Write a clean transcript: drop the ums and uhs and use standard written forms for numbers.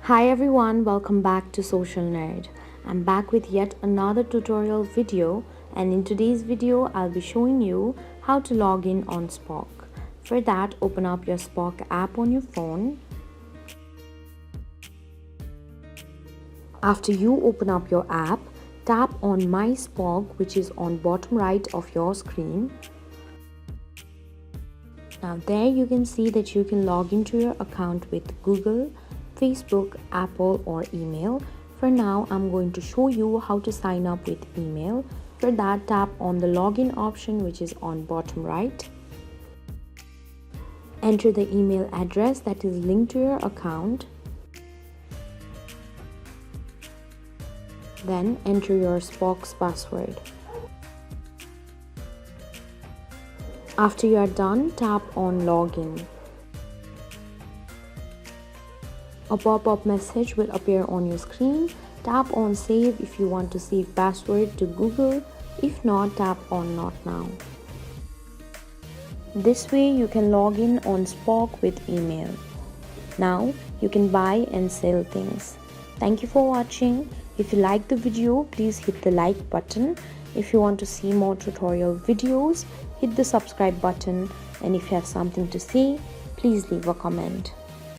Hi everyone, welcome back to Social Nerd. I'm back with yet another tutorial video, and in today's video I'll be showing you how to log in on Shpock. For that, open up your Shpock app on your phone. After you open up your app, tap on My Shpock, which is on bottom right of your screen. Now there you can see that you can log into your account with Google, Facebook, Apple or email. For now, I'm going to show you how to sign up with email. For that, tap on the login option which is on bottom right. Enter the email address that is linked to your account. Then enter your Shpock's password. After you are done, tap on login. A pop-up message will appear on your screen. Tap on save if you want to save password to Google. If not, tap on not now. This way you can log in on Shpock with email. Now you can buy and sell things. Thank you for watching. If you like the video, please hit the like button. If you want to see more tutorial videos, hit the subscribe button. And if you have something to say, please leave a comment.